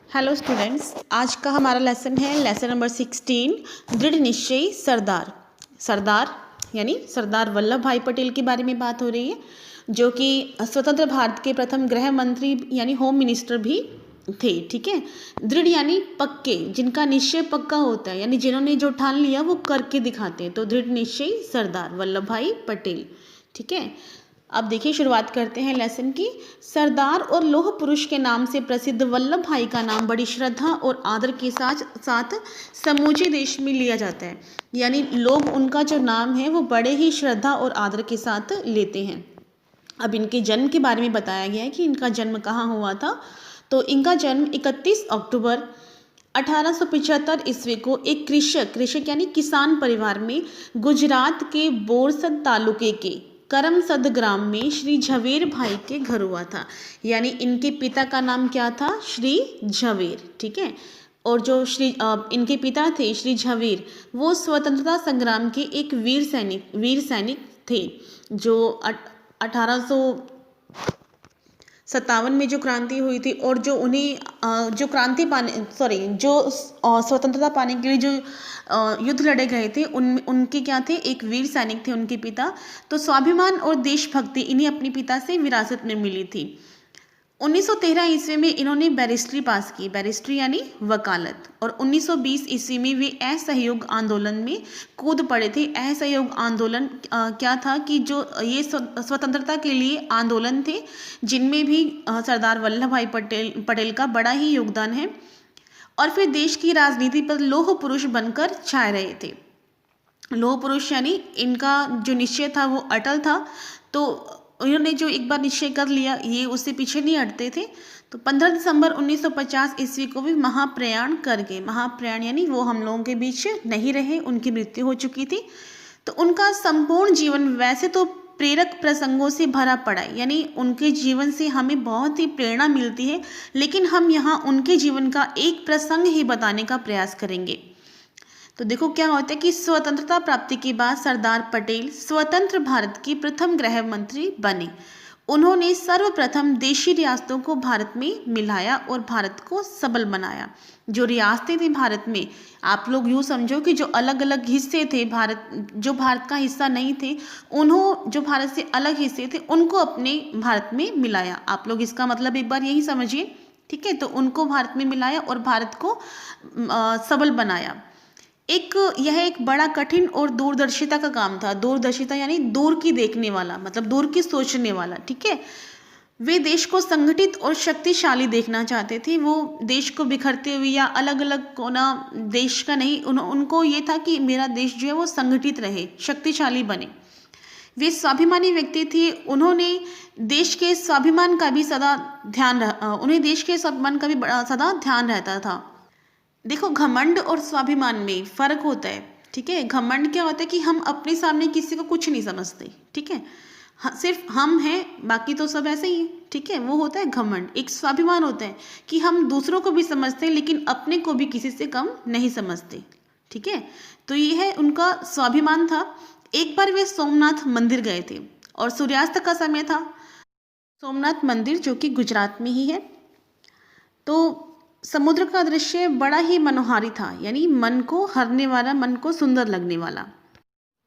Hello students, आज का हमारा लेसन है लेसन नंबर 16 दृढ़ निश्चयी सरदार। सरदार यानी सरदार वल्लभ भाई पटेल के बारे में बात हो रही है, जो कि स्वतंत्र भारत के प्रथम गृह मंत्री यानी होम मिनिस्टर भी थे। ठीक है, दृढ़ यानी पक्के, जिनका निश्चय पक्का होता है, यानी जिन्होंने जो ठान लिया वो करके दिखाते हैं। तो दृढ़ निश्चयी सरदार वल्लभ भाई पटेल। ठीक है, अब देखिए शुरुआत करते हैं लेसन की। सरदार और लौह पुरुष के नाम से प्रसिद्ध वल्लभ भाई का नाम बड़ी श्रद्धा और आदर के साथ साथ समूचे देश में लिया जाता है, यानी लोग उनका जो नाम है वो बड़े ही श्रद्धा और आदर के साथ लेते हैं। अब इनके जन्म के बारे में बताया गया है कि इनका जन्म कहाँ हुआ था। तो इनका जन्म 31 अक्टूबर 1875 ईस्वी को एक कृषक यानी किसान परिवार में गुजरात के बोरसद तालुके के करमसद ग्राम में श्री झवेर भाई के घर हुआ था। यानी इनके पिता का नाम क्या था? श्री झवेर। ठीक है, और जो इनके पिता थे श्री झवेर, वो स्वतंत्रता संग्राम के एक वीर सैनिक थे, जो 1857 में जो क्रांति हुई थी, और जो उन्हें स्वतंत्रता पाने के लिए जो युद्ध लड़े गए थे, उनके क्या थे? एक वीर सैनिक थे उनके पिता। तो स्वाभिमान और देशभक्ति इन्हें अपने पिता से विरासत में मिली थी। 1913 ईस्वी में इन्होंने बैरिस्ट्री पास की, बैरिस्ट्री यानी वकालत, और 1920 ईस्वी में वे असहयोग आंदोलन में कूद पड़े थे। असहयोग आंदोलन क्या था कि जो ये स्वतंत्रता के लिए आंदोलन थे, जिनमें भी सरदार वल्लभ भाई पटेल का बड़ा ही योगदान है, और फिर देश की राजनीति पर लौह पुरुष बनकर छाए रहे थे। लौह पुरुष यानी इनका जो निश्चय था वो अटल था। तो उन्होंने जो एक बार निश्चय कर लिया, ये उससे पीछे नहीं हटते थे। तो 15 दिसंबर 1950 ईस्वी को भी महाप्रयाण कर गए। महाप्रयाण यानी वो हम लोगों के बीच नहीं रहे, उनकी मृत्यु हो चुकी थी। तो उनका संपूर्ण जीवन वैसे तो प्रेरक प्रसंगों से भरा पड़ा है, यानी उनके जीवन से हमें बहुत ही प्रेरणा मिलती है, लेकिन हम यहाँ उनके जीवन का एक प्रसंग ही बताने का प्रयास करेंगे। तो देखो क्या होता है कि स्वतंत्रता प्राप्ति के बाद सरदार पटेल स्वतंत्र भारत के प्रथम गृह मंत्री बने। उन्होंने सर्वप्रथम देशी रियासतों को भारत में मिलाया और भारत को सबल बनाया। जो रियासतें थी भारत में, आप लोग यूँ समझो कि जो अलग अलग हिस्से थे भारत, जो भारत का हिस्सा नहीं थे, जो भारत से अलग हिस्से थे, उनको अपने भारत में मिलाया। आप लोग इसका मतलब एक बार यही समझिए। ठीक है, तो उनको भारत में मिलाया और भारत को सबल बनाया। यह एक बड़ा कठिन और दूरदर्शिता का काम था। दूरदर्शिता यानी दूर की देखने वाला, मतलब दूर की सोचने वाला। ठीक है, वे देश को संगठित और शक्तिशाली देखना चाहते थे। वो देश को बिखरते हुए या अलग अलग कोना देश का नहीं, उनको ये था कि मेरा देश जो है वो संगठित रहे, शक्तिशाली बने। वे स्वाभिमानी व्यक्ति थे। उन्होंने देश के स्वाभिमान का भी सदा ध्यान रहता था। देखो, घमंड और स्वाभिमान में फर्क होता है। ठीक है, घमंड क्या होता है कि हम अपने सामने किसी को कुछ नहीं समझते। ठीक है, सिर्फ हम हैं, बाकी तो सब ऐसे ही है। ठीक है, वो होता है घमंड। एक स्वाभिमान होता है कि हम दूसरों को भी समझते हैं, लेकिन अपने को भी किसी से कम नहीं समझते। ठीक है, तो ये है उनका स्वाभिमान था। एक बार वे सोमनाथ मंदिर गए थे और सूर्यास्त का समय था। सोमनाथ मंदिर जो कि गुजरात में ही है। तो समुद्र का दृश्य बड़ा ही मनोहारी था, यानी मन को हरने वाला, मन को सुंदर लगने वाला।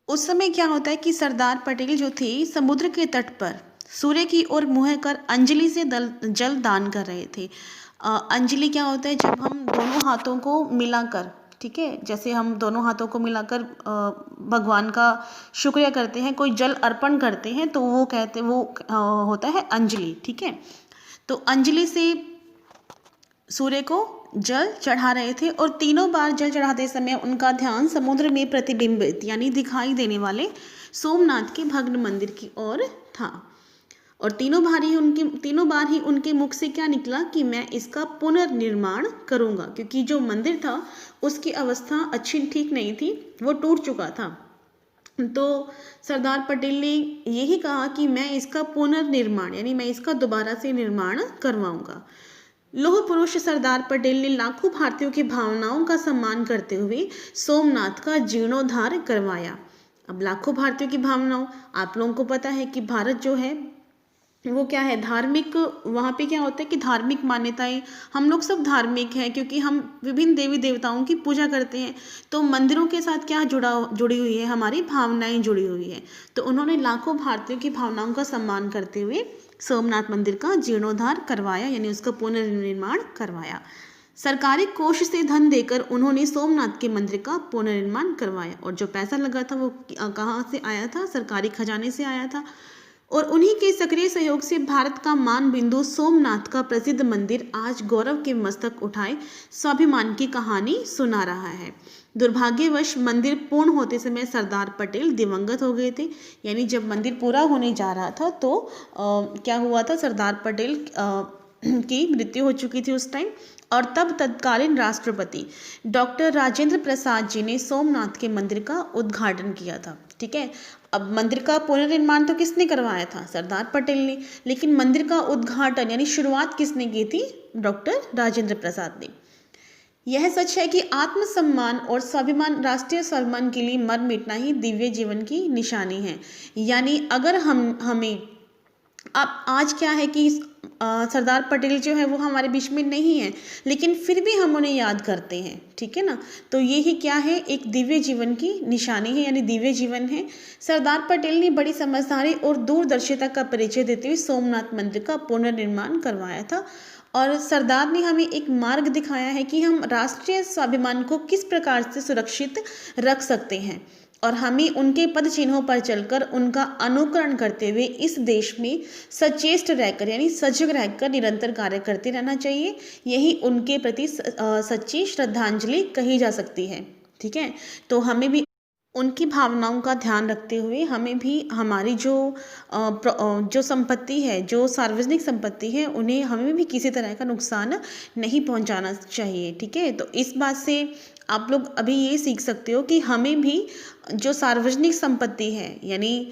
उस समय क्या होता है कि सरदार पटेल जो थे समुद्र के तट पर सूर्य की ओर मुँह कर अंजलि से जल दान कर रहे थे। अंजलि क्या होता है? जब हम दोनों हाथों को मिलाकर, ठीक है, जैसे हम दोनों हाथों को मिलाकर भगवान का शुक्रिया करते हैं, कोई जल अर्पण करते हैं, तो वो होता है अंजलि। ठीक है, तो अंजलि से सूर्य को जल चढ़ा रहे थे, और तीनों बार जल चढ़ाते समय उनका ध्यान समुद्र में प्रतिबिंबित यानी दिखाई देने वाले सोमनाथ के भग्न मंदिर की ओर था। और तीनों बार ही उनके मुख से क्या निकला कि मैं इसका पुनर्निर्माण करूंगा, क्योंकि जो मंदिर था उसकी अवस्था ठीक नहीं थी, वो टूट चुका था। तो सरदार पटेल ने यही कहा कि मैं इसका पुनर्निर्माण यानी मैं इसका दोबारा से निर्माण करवाऊंगा। लौह पुरुष सरदार पटेल ने लाखों भारतीयों की भावनाओं का सम्मान करते हुए सोमनाथ का जीर्णोद्धार करवाया। अब लाखों भारतीयों की भावनाओं, आप लोगों को पता है कि भारत जो है वो क्या है, धार्मिक, वहाँ पे क्या होता है कि धार्मिक मान्यताएं, हम लोग सब धार्मिक हैं क्योंकि हम विभिन्न देवी देवताओं की पूजा करते हैं। तो मंदिरों के साथ क्या जुड़ी हुई है, हमारी भावनाएं जुड़ी हुई है। तो उन्होंने लाखों भारतीयों की भावनाओं का सम्मान करते हुए सोमनाथ मंदिर का जीर्णोद्धार करवाया, यानी उसका पुनर्निर्माण करवाया। सरकारी कोष से धन देकर उन्होंने सोमनाथ के मंदिर का पुनर्निर्माण करवाया, और जो पैसा लगा था वो कहाँ से आया था, सरकारी खजाने से आया था। और उन्हीं के सक्रिय सहयोग से भारत का मान बिंदु सोमनाथ का प्रसिद्ध मंदिर आज गौरव के मस्तक उठाए स्वाभिमान की कहानी सुना रहा है। दुर्भाग्यवश मंदिर पूर्ण होते समय सरदार पटेल दिवंगत हो गए थे। यानी जब मंदिर पूरा होने जा रहा था तो क्या हुआ था, सरदार पटेल की मृत्यु हो चुकी थी उस टाइम। और तब तत्कालीन राष्ट्रपति डॉक्टर राजेंद्र प्रसाद जी ने सोमनाथ के मंदिर का उद्घाटन किया था। ठीक है, अब मंदिर का पुनर्निर्माण तो किसने करवाया था, सरदार पटेल ने, लेकिन मंदिर का उद्घाटन यानी शुरुआत किसने की थी, डॉक्टर राजेंद्र प्रसाद ने। यह सच है कि आत्मसम्मान और स्वाभिमान, राष्ट्रीय स्वाभिमान के लिए मर मिटना ही दिव्य जीवन की निशानी है। यानी अगर हमें अब आज क्या है कि सरदार पटेल जो है वो हमारे बीच में नहीं है, लेकिन फिर भी हम उन्हें याद करते हैं। ठीक है ना, तो ये ही क्या है, एक दिव्य जीवन की निशानी है, यानी दिव्य जीवन है। सरदार पटेल ने बड़ी समझदारी और दूरदर्शिता का परिचय देते हुए सोमनाथ मंदिर का पुनर्निर्माण करवाया था। और सरदार ने हमें एक मार्ग दिखाया है कि हम राष्ट्रीय स्वाभिमान को किस प्रकार से सुरक्षित रख सकते हैं, और हमें उनके पद चिन्हों पर चलकर उनका अनुकरण करते हुए इस देश में सचेष्ट रहकर, यानी सजग रहकर निरंतर कार्य करते रहना चाहिए। यही उनके प्रति सच्ची श्रद्धांजलि कही जा सकती है। ठीक है, तो हमें भी उनकी भावनाओं का ध्यान रखते हुए हमें भी हमारी जो संपत्ति है, जो सार्वजनिक संपत्ति है, उन्हें हमें भी किसी तरह का नुकसान नहीं पहुंचाना चाहिए। ठीक है, तो इस बात से आप लोग अभी ये सीख सकते हो कि हमें भी जो सार्वजनिक संपत्ति है, यानी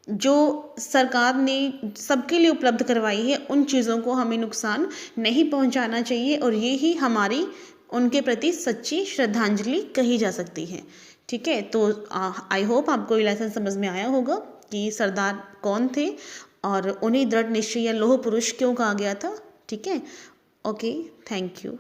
जो सरकार ने सबके लिए उपलब्ध करवाई है, उन चीज़ों को हमें नुकसान नहीं पहुंचाना चाहिए, और ये ही हमारी उनके प्रति सच्ची श्रद्धांजलि कही जा सकती है। ठीक है, तो आई होप आपको ये लेसन समझ में आया होगा कि सरदार कौन थे और उन्हें दृढ़ निश्चय या लौह पुरुष क्यों कहा गया था। ठीक है, ओके, थैंक यू।